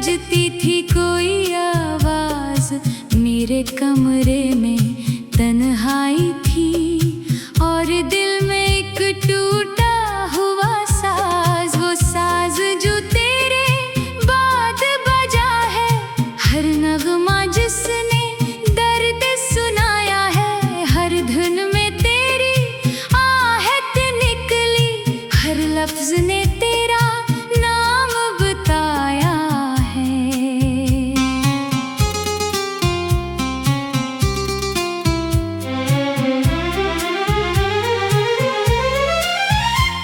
बजती थी कोई आवाज, मेरे कमरे में तन्हाई थी और दिल में एक टूटा हुआ साज। वो साज जो तेरे बाद बजा है, हर नगमा जिसने दर्द सुनाया है, हर धुन में तेरी आहट निकली, हर लफ्ज ने तेरा नाम बताया है।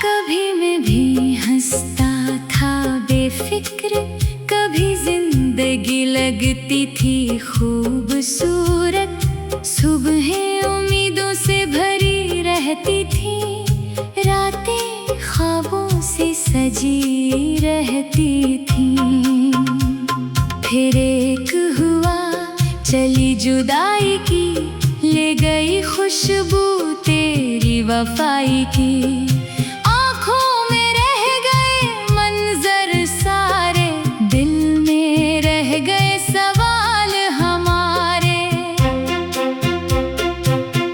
कभी मैं भी हंसता था बेफिक्र, कभी जिंदगी लगती थी खूबसूरत। सुबहें उम्मीदों से भरी रहती थी, रातें ख्वाबों से सजी रहती थी। फिर एक हुआ चली जुदाई की, ले गई खुशबू तेरी वफाई की। आँखों में रह गए मंजर सारे, दिल में रह गए सवाल हमारे।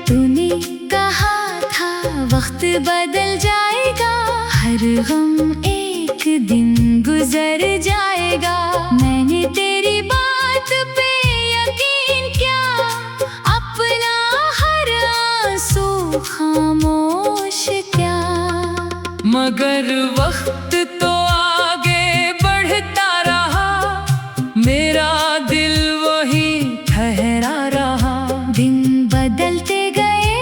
तूने कहा था वक्त बदल जाएगा, हर गम एक दिन गुजर जाएगा। मैंने तेरी बात पे यकीन किया, अपना हर आंसू खामोश किया। मगर वक्त तो आगे बढ़ता रहा, मेरा दिल वही ठहरा रहा। दिन बदलते गए,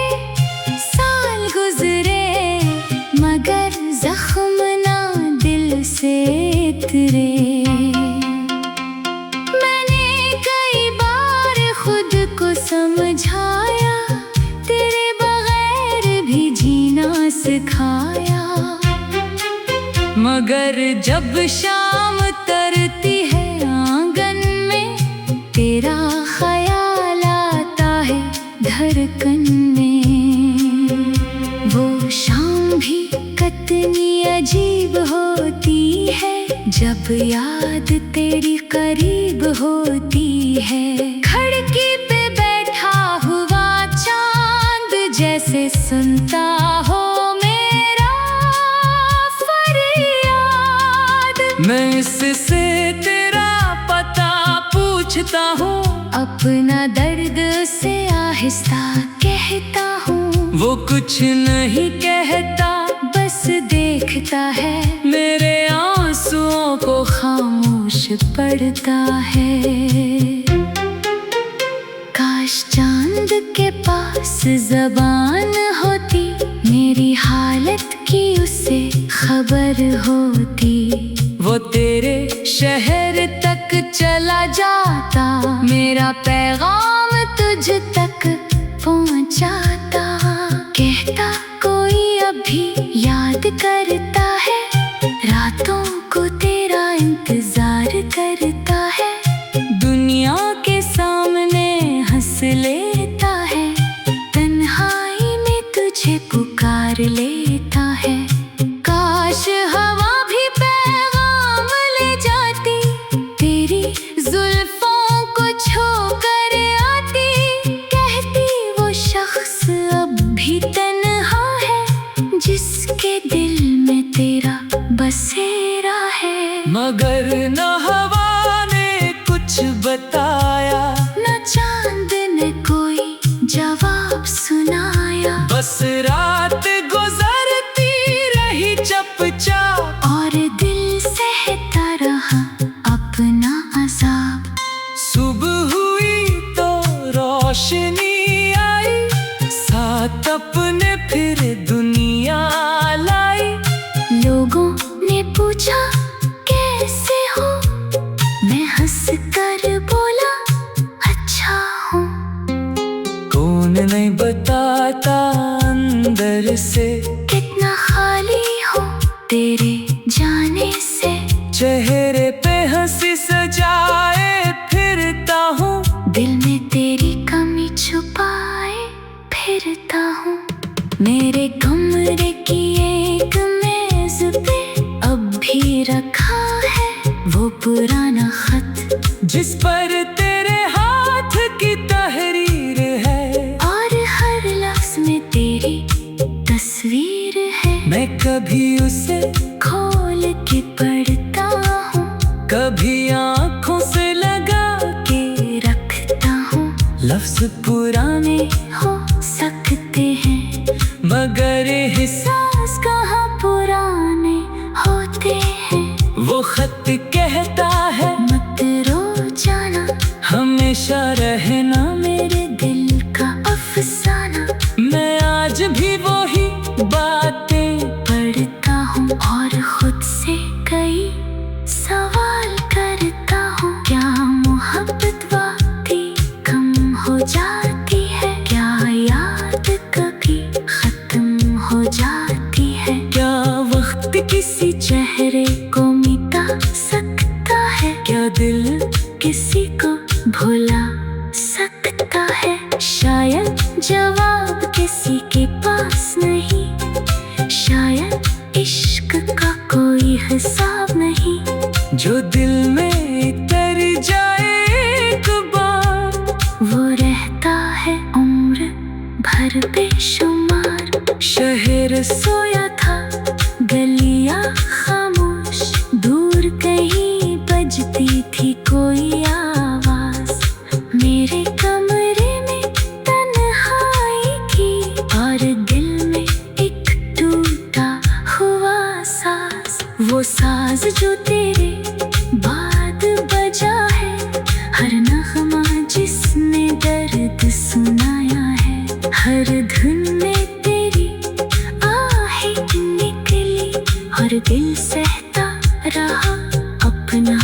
साल गुजरे, मगर जख्म ना दिल से उतरे। मैंने कई बार खुद को समझाया, तेरे बगैर भी जीना सिखाया। मगर जब शाम तरती है आंगन में, तेरा ख्याल आता है धड़कन में। वो शाम भी कितनी अजीब होती है, जब याद तेरी करीब होती है। खिड़की पे बैठा हुआ चांद जैसे सुनता हो मेरा फरियाद। मैं इससे तेरा पता पूछता हूँ, अपना दर्द से आहिस्ता कहता हूँ। वो कुछ नहीं कहता, बस देखता है, मेरे आंसुओं को खामोश पड़ता है। काश चांद के पास ज़बान होती, मेरी हालत की उसे खबर होती। वो तेरे शहर तक चला जाता, मेरा पैगाम तुझ तक पहुंचाता। कहता कोई अभी याद करता है, रातों को तेरा इंतजार करता है। दुनिया के सामने हंस लेता है, तन्हाई में तुझे पुकार लेता है। काश हवा भी पैगाम ले जाती, तेरी जुल्फों को छू कर आती। कहती वो शख्स अब भी तन्हा है, जिसके दिल में तेरा बसेरा है। मगर न हवा ने कुछ बताया, न चांद ने कोई जवाब सुनाया। बस रात गुजरती रही चुपचाप, और दिल सहता रहा अपना अज़ाब। सुबह हुई तो रोशनी आई, साथ अपने फिर दुनिया लाई। लोगों ने पूछा कैसे हो, मैं हंस कर बोला अच्छा हूँ। कौन नहीं बताता अंदर से, कितना खाली हो तेरे जाने से। चेहरे पे हंसी सजाए फिरता हूँ, दिल में तेरी कमी छुपाए फिरता हूँ। मेरे कमरे की एक मेज पे अब भी रखा है वो पुराना खत। जिस पर तेरे हाथ की तहरीर है, और हर लफ्ज में तेरी तस्वीर है। मैं कभी उसे खोल के पढ़ता हूँ, कभी आँखों से लगा के रखता हूँ। लफ्ज पुराने हो सकते हैं, मगर एहसास कहाँ पुराने होते हैं। वो खत कहता है मत रो जाना, हमेशा रहना मेरे दिल का अफसाना। मैं आज भी वही बातें पढ़ता हूँ और खुद से कई सवाल करता हूँ। क्या मोहब्बत वाकई कम हो जाती है? क्या याद कभी खत्म हो जाती है? क्या वक्त किसी चेहरे को मिटा सकता है? क्या दिल किसी को भुला सकता है? शायद जवाब किसी के पास नहीं, शायद इश्क का कोई हिसाब नहीं। जो दिल में उतर जाए एक बार, वो रहता है उम्र भर बेशुमार। शहर सोया था, गलियां खामोश, दूर कहीं बजती थी कोई आवाज। मेरे कमरे में तन्हाई थी, और दिल में एक टूटा हुआ साज। वो साज जो तेरे बाद बजा है, हर नगमा जिसने दर्द सुनाया है। हर धुन में तेरी आहें निकली, और दिल सहता रहा अपना।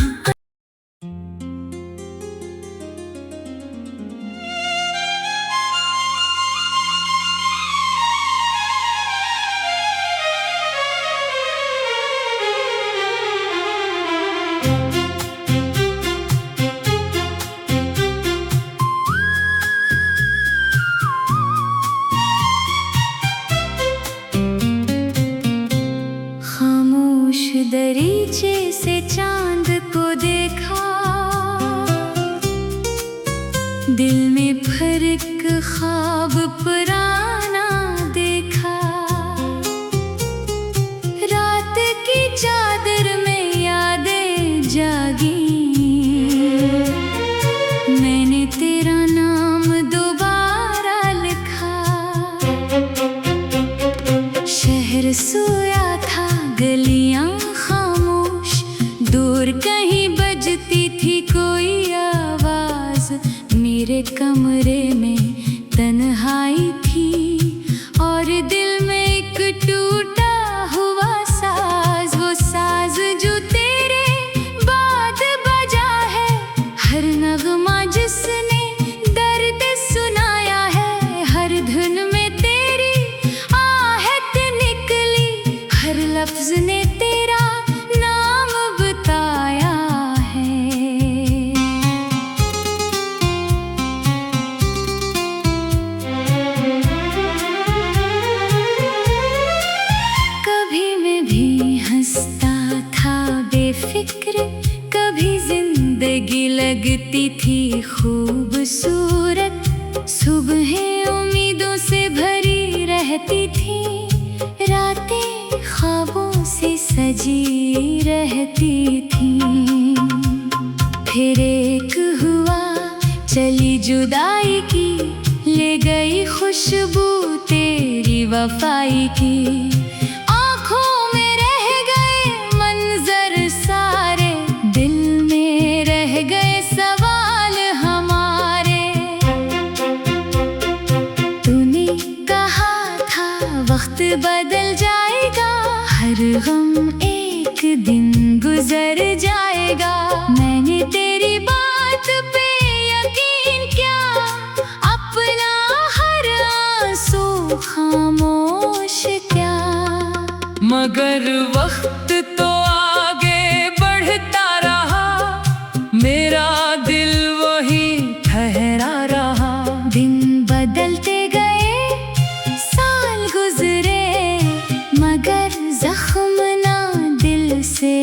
खामोश दरीचे से चांद को देखा, दिल में फर्क ख्वाब पुराना देखा। रात की चादर में यादें जागी, मैंने तेरा नाम दोबारा लिखा। शहर सोया था, गलियां खामोश, दूर कहीं बजती थी कोई आवाज। मेरे कमरे में तन्हाई थी, और दिल में एक टूटा हुआ साज। वो साज जो तेरे बाद बजा है, हर नगमा जिसने दर्द सुनाया है। हर धुन में तेरी आहट निकली, हर लफ्ज ने तेरा नाम बताया है। कभी मैं भी हंसता था बेफिक्र, कभी जिंदगी लगती थी खूबसूरत। सुबहें उम्मीदों से भरी रहती थी, रातें ख्वाबों से सजी रहती थी। फिर एक हुआ चली जुदाई की, ले गई खुशबू तेरी वफाई की। आँखों में रह गए मंजर सारे, दिल में रह गए सवाल हमारे। तूने कहा था वक्त बदल जाएगा, हर गम एक दिन गुजर जाएगा। मैंने तेरी बात पे यकीन किया, अपना हर आंसू खामोश किया। मगर वक्त तो आगे बढ़ता रहा, मेरा दिल वही ठहरा रहा। दिन बदलते गए, साल गुजरे, मगर जख्म ना दिल से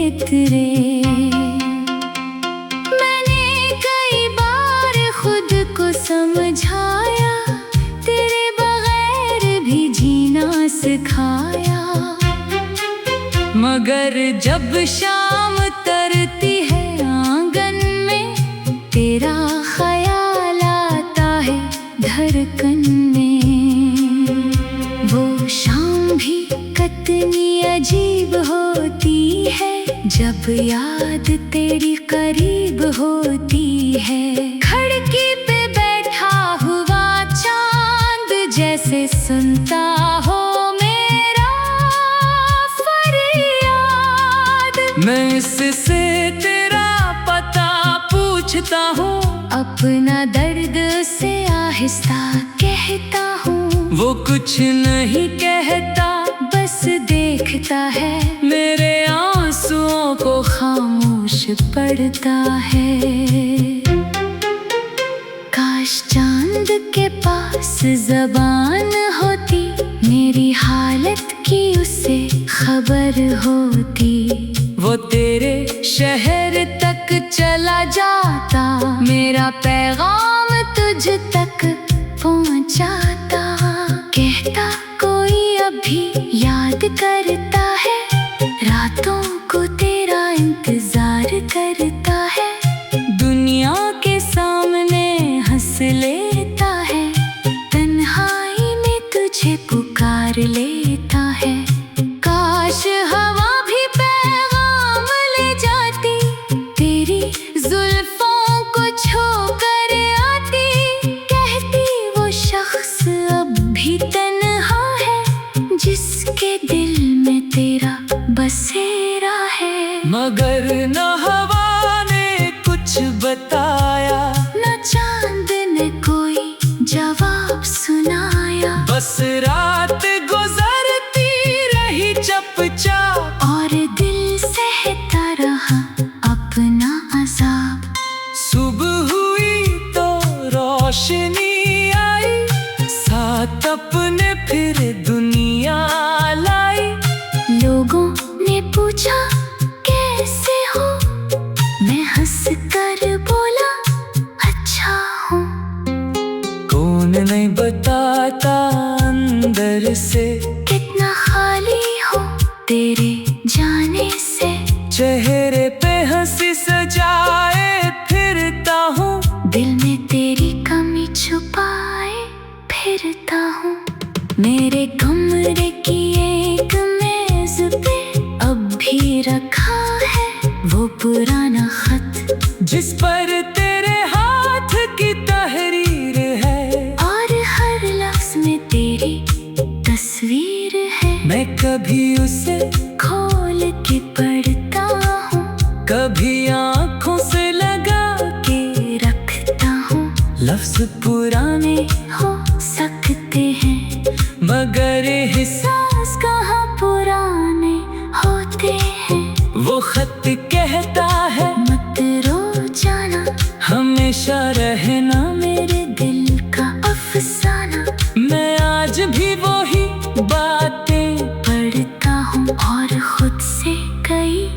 उतरे। मैंने मगर जब शाम तरती है आंगन में, तेरा ख्याल आता है धड़कन में। वो शाम भी कितनी अजीब होती है, जब याद तेरी करीब होती है। खिड़की पे बैठा हुआ चांद जैसे सुनता हो मेरा फरियाद। मैं इससे तेरा पता पूछता हूँ, अपना दर्द से आहिस्ता कहता हूँ। वो कुछ नहीं कहता, बस देखता है, मेरे आंसुओं को खामोश पड़ता है। काश चांद के पास ज़बान होती, मेरी हालत की उसे खबर होती। वो तेरे शहर तक चला जाता, मेरा पैगाम तुझ तक पहुंचाता। कहता कोई अभी याद करता है, रातों को तेरा इंतजार करता है। दुनिया के सामने हंस लेता है, तन्हाई में तुझे पुकार लेता है। काश हवा भी पैगाम ले जाती, तेरी जुल्फों को छू कर आती। कहती वो शख्स अब भी तन्हा है, जिसके दिल में तेरा बसेरा है। मगर न हवा ने कुछ बताया, न चांद ने कोई जवाब सुनाया। बस रात गुजरती रही चुपचाप, और दिल सहता रहा अपना अज़ाब। सुबह हुई तो रोशनी आई, साथ अपने फिर दुनिया लाई। लोगों ने पूछा कैसे हो, मैं हंस कर बोला अच्छा हूँ। कौन नहीं बताता अंदर से, कितना खाली हो तेरे जाने से। चेहरे पे हंसी सजाए फिरता हूँ, दिल में तेरी कमी छुपाए फिरता हूँ। मेरे कमरे की एक मेज पे अब भी रखा है वो पुराना खत, जिस पर तेरे हाथ की तहरीर है, और हर लफ्ज में तेरी तस्वीर है। मैं कभी उसे खोल के पढ़ता हूँ, कभी आँखों से लगा के रखता हूँ। लफ्ज पुराने हो सकते हैं, मगर एहसास कहाँ पुराने होते हैं। वो खत कहता है मत रो जाना, हमेशा रहना मेरे दिल का अफसाना। मैं आज भी वही बातें पढ़ता हूँ, और खुद से कई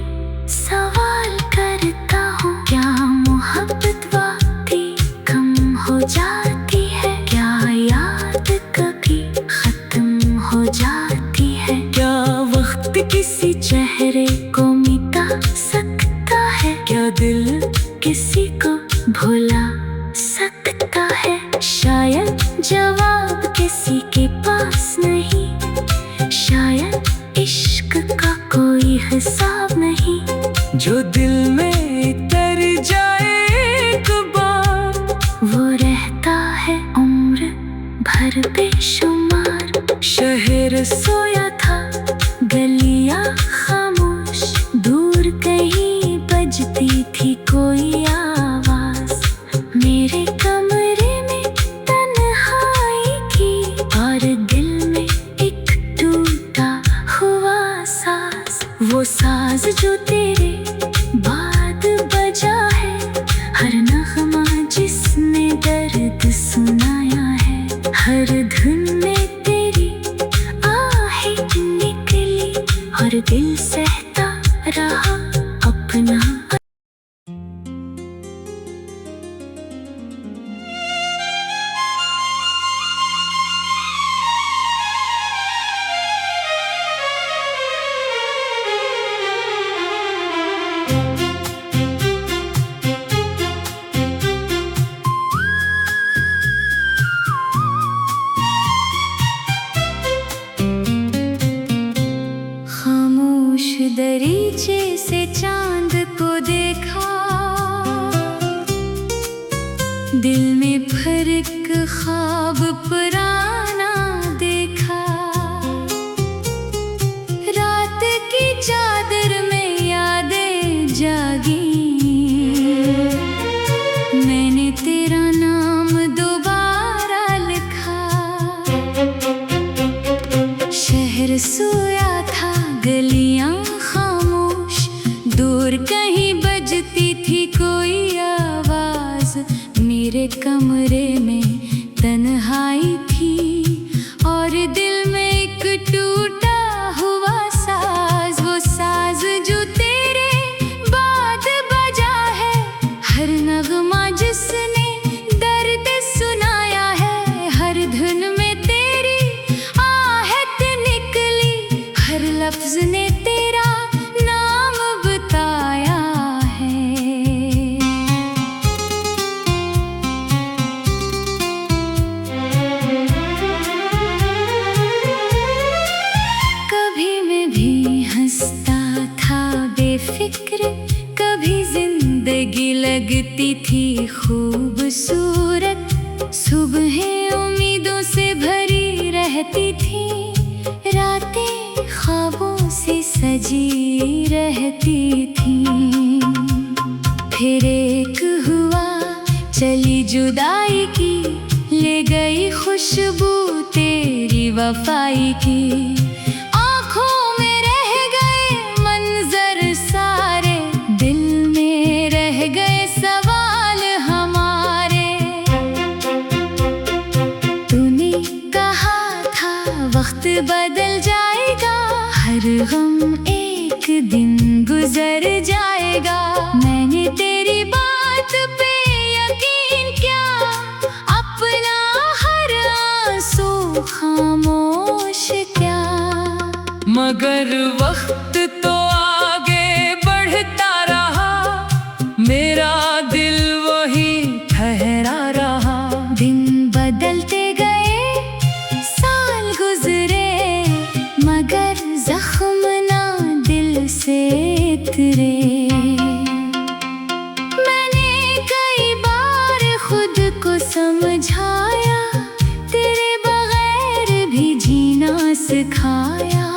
सवाल करता हूँ। क्या मोहब्बत वाकई कम हो जाती है? क्या याद कभी खत्म हो जाती है? क्या वक्त किसी चेहरे को मिटा सकता है? क्या दिल किसी को भुला सकता है? शायद जवाब किसी के पास नहीं, शायद इश्क का कोई हिसाब नहीं। जो दिल में उतर जाए एक बार, वो रहता है उम्र भर बेशुमार। शहर सोया था, गलियां खामोश, दूर कहीं बजती थी कोई आवाज। मेरे कमरे में तन्हाई की, और दिल में एक टूटा हुआ साज। वो साज जो तेरे बाद बजा है, हर नगमा जिसने दर्द सुनाया है। हर धुन में तेरी आहें निकली, और दिल सहता रहा अपना। मेरे कमरे में तन्हाई थी और दिल में एक टूटा हुआ साज, वो साज जो तेरे बाद बजा है। हर नगमा जिसने दर्द सुनाया है, हर धुन में तेरी आहट निकली, हर लफ्ज ने तेरा नाम बताया है। कभी मैं भी हंसता था बेफिक्र, कभी जिंदगी लगती थी खूबसूरत। सुबहें उम्मीदों से भरी रहती थी, रातें ख्वाबों से सजी रहती थी। फिर एक हुआ चली जुदाई की, ले गई खुशबू तेरी वफाई की। आँखों में रह गए मंजर सारे, दिल में रह गए सवाल हमारे। तूने कहा था वक्त बदल जाएगा, हर गम एक दिन गुजर जाएगा। मैंने तेरी बात पे यकीन किया, अपना हर आंसू खामोश किया। मगर वक्त तो आगे बढ़ता रहा, मेरा दिल वही ठहरा रहा। दिन बदलते गए, साल गुजरे, मगर जख्म ना दिल से उतरे। मैंने कई बार खुद को समझाया, तेरे बगैर भी जीना सिखाया।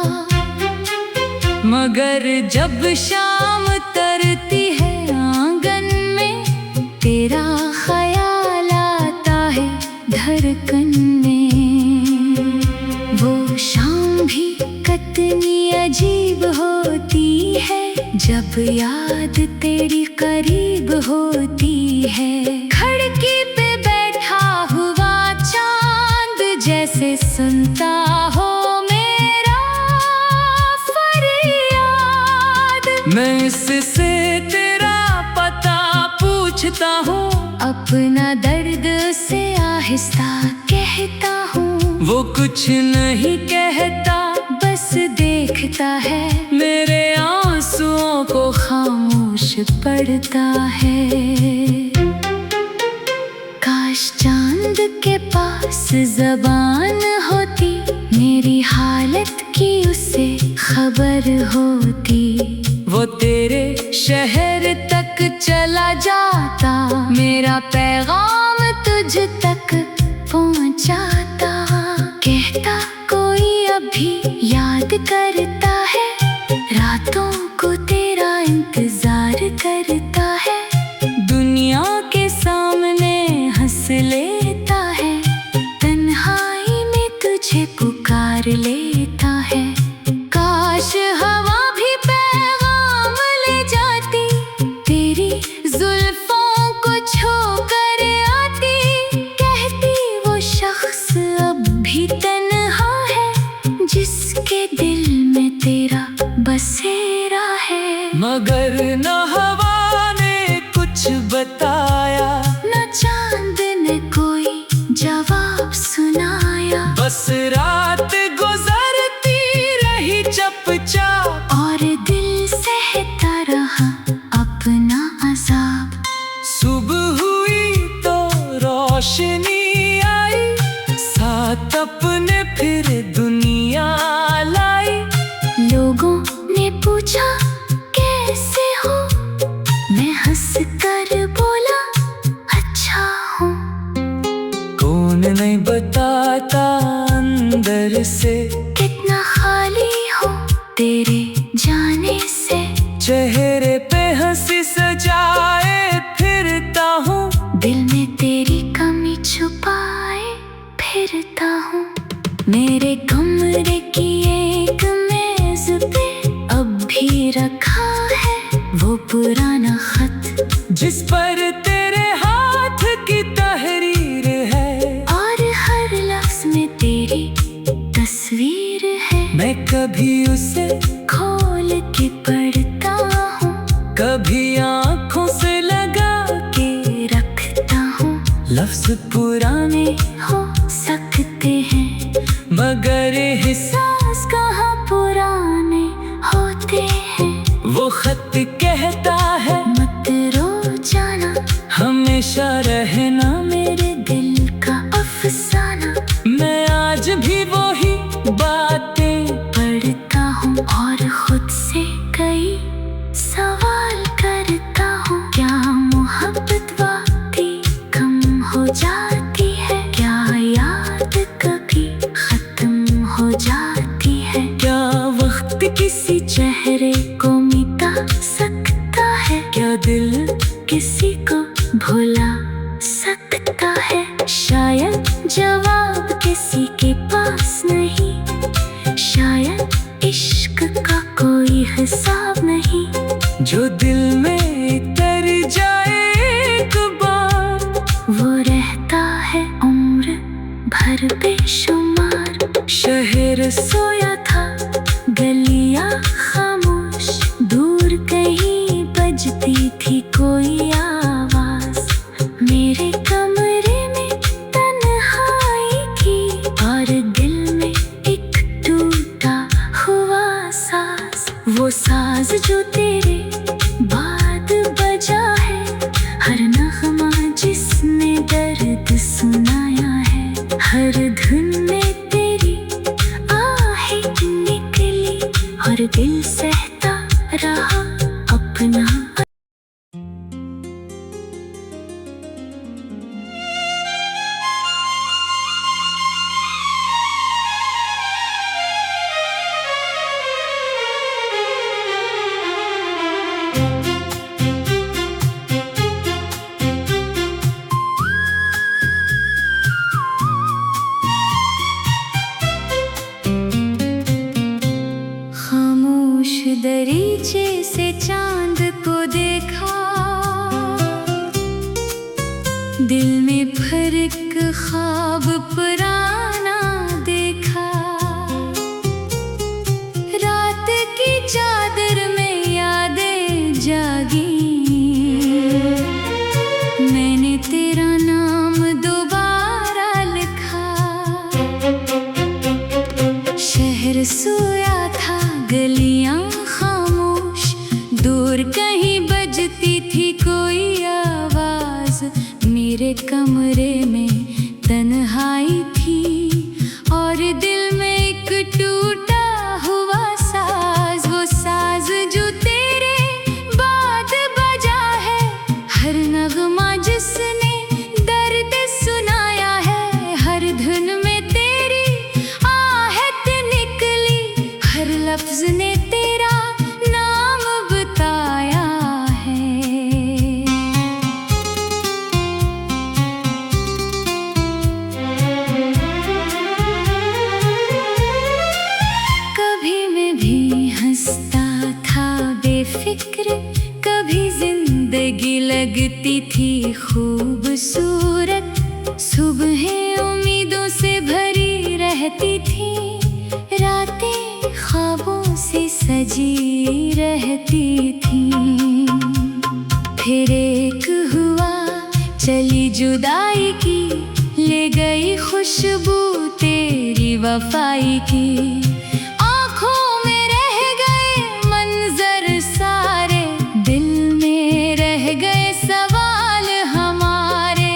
मगर जब शाम तरती है आंगन में, तेरा ख्याल आता है धड़कन में। वो शाम भी कितनी अजीब होती है, जब याद तेरी करीब होती है। खिड़की पे बैठा हुआ चांद जैसे सुनता हो मेरा फरियाद। मैं इससे तेरा पता पूछता हूँ, अपना दर्द से आहिस्ता कहता हूँ। वो कुछ नहीं कहता, बस देखता है, मेरे आंसुओं को खामोश पड़ता है। काश चांद के पास ज़बान होती, मेरी हालत की उसे खबर होती। वो तेरे शहर तक चला जाता, मेरा पैगाम तुझ तक पहुंचाता। कहता कोई अभी याद करता है, रातों को तेरा इंतजार करता है। दुनिया के सामने हंस लेता है, तन्हाई में तुझे पुकार लेता है। काश हवा भी पैगाम ले जाती, तेरी जुल्फों को छूकर आती। कहती वो शख्स अब भी तन्हा है, जिसके दिल में तेरा बसेरा है। मगर न हवा ने कुछ बताया, न चांद ने कोई जवाब सुनाया। बस रात गुजरती रही चुपचाप, और दिल सहता रहा अपना अज़ाब। सुबह हुई तो रोशनी आई, साथ अपने फिर दुनिया लाई। लोगों ने पूछा कैसे हो, मैं हंस कर बोला अच्छा हूँ। कौन नहीं बताता अंदर से, कितना खाली हो तेरे जाने से। चेहरे पे हंसी सजाए फिरता हूँ, दिल में तेरी कमी छुपाए फिरता हूँ। मेरे कमरे की एक मेज पे अब भी रखा है वो पुराना खत, जिस पर तेरे हाथ की कभी उसे खोल के पढ़ता हूँ, कभी आँखों से लगा के रखता हूँ। लफ्ज पुराने हो सकते हैं मगर एहसास कहाँ पुराने होते हैं। वो खत कहता है मत रो जाना, हमेशा रहना मेरे दिल का अफसाना। मैं आज भी वही बातें पढ़ता हूँ और खुद से कई सवाल करता हूँ। क्या मोहब्बत वाकई कम हो जाती है? क्या याद कभी खत्म हो जाती है? क्या वक्त किसी चेहरे को मिटा सकता है? क्या दिल किसी को भुला सकता है? शायद जवाब किसी के पास नहीं, शायद इश्क का कोई हिसाब नहीं। जो दिल में उतर जाए एक बार, वो रहता है उम्र भर बेशुमार। शहर सोया था, गलियां खामोश, दूर कहीं बजती थी कोई आवाज। मेरे कमरे में तन्हाई थी और दिल में एक टूटा हुआ साज। वो साज जो तेरे बाद बजा है, हर नगमा जिसने दर्द सुनाया है। हर धुन में तेरी आहें निकली और दिल सहता रहा अपना। खामोश दरीचे से चांद को देखा, दिल में फर्क ख्वाब पुराना देखा। रात की चादर में यादें जागी, मैंने तेरा नाम दोबारा लिखा। शहर सोया था, गलियां खामोश, दूर कहीं बजती थी कोई आवाज। मेरे कमरे में तन्हाई थी और दिल में एक टूटा हुआ साज। वो साज जो तेरे बाद बजा है, हर नगमा जिसने दर्द सुनाया है। हर धुन में तेरी आहट निकली, हर लफ्ज ने तेरा नाम बताया है। कभी मैं भी हंसता था बेफिक्र, कभी जिंदगी लगती थी खूबसूरत। सुबहें उम्मीदों से भरी रहती थी, रातें ख्वाबों से सजी रहती थी। फिर एक हुआ चली जुदाई की, ले गई खुशबू तेरी वफाई की। आँखों में रह गए मंजर सारे, दिल में रह गए सवाल हमारे।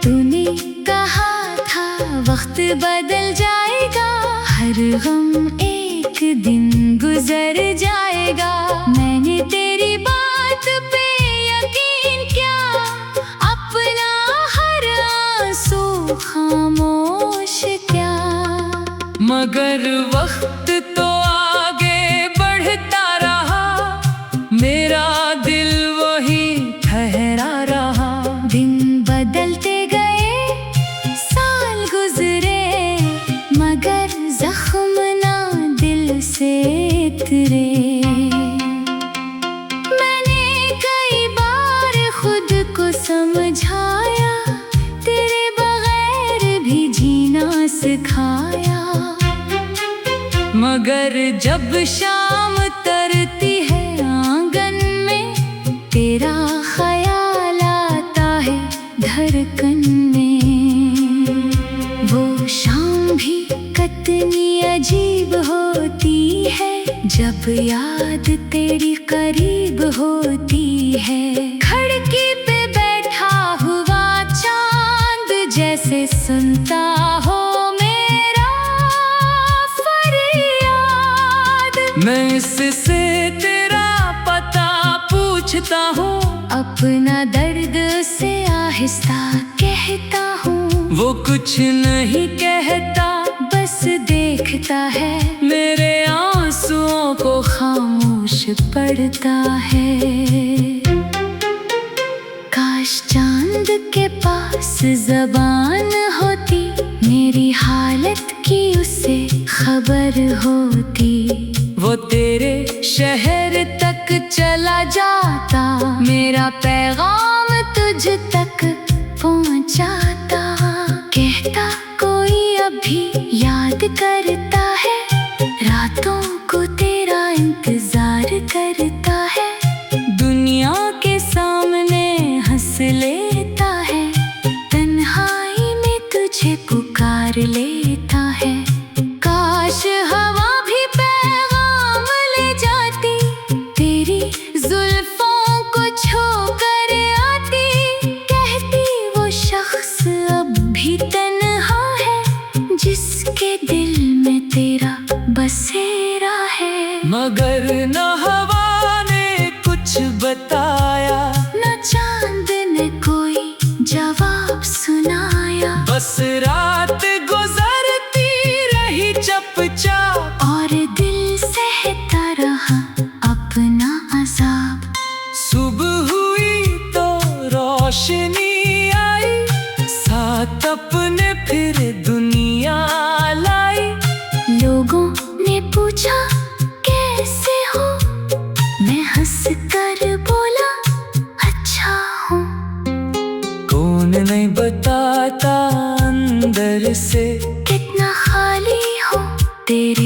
तूने कहा था वक्त बदल जाएगा, हर गम एक दिन गुजर जाएगा। मैंने तेरी बात पे यकीन किया, अपना हर आंसू खामोश किया। मगर वक्त तो आगे बढ़ता रहा, मेरा दिल वही ठहरा रहा। दिन बदलते गए, साल गुजरे, मगर जख्म ना दिल से उतरे। मैंने कई बार खुद को समझाया, तेरे बगैर भी जीना सिखाया। मगर जब शाम तरती है आंगन में, तेरा ख्याल आता है धड़कन में। वो शाम भी कितनी अजीब होती है, जब याद तेरी करीब होती है। खिड़की पे बैठा हुआ चांद जैसे सुनता हो मेरा फरियाद। मैं इससे तेरा पता पूछता हूँ, अपना दर्द से आहिस्ता कहता हूँ। वो कुछ नहीं कहता, बस देखता है, मेरे आंसुओं को खामोश पड़ता है। काश चांद के पास ज़बान होती, मेरी हालत की उसे खबर होती। वो तेरे शहर तक चला जाता, मेरा पैगाम तुझ तक पहुंचाता। कहता कोई अभी याद करता है, रातों को तेरा इंतजार करता है। दुनिया के सामने हंस लेता है, तन्हाई में तुझे पुकार लेता है। काश हवा भी पैगाम ले जाती, तेरी जुल्फों को छू कर आती। कहती वो शख्स अब भी तन्हा है, जिसके दिल में तेरा बसेरा है। मगर न हवा ने कुछ बताया, न चांद ने कोई जवाब सुनाया। बस रात गुजरती रही चुपचाप, और दिल सहता रहा अपना अज़ाब। सुबह हुई तो रोशनी आई, साथ अपने फिर दुनिया लाई। लोगों ने पूछा कैसे हो, मैं हंस कर बोला अच्छा हूँ। कौन नहीं बताता अंदर से, कितना खाली हो तेरी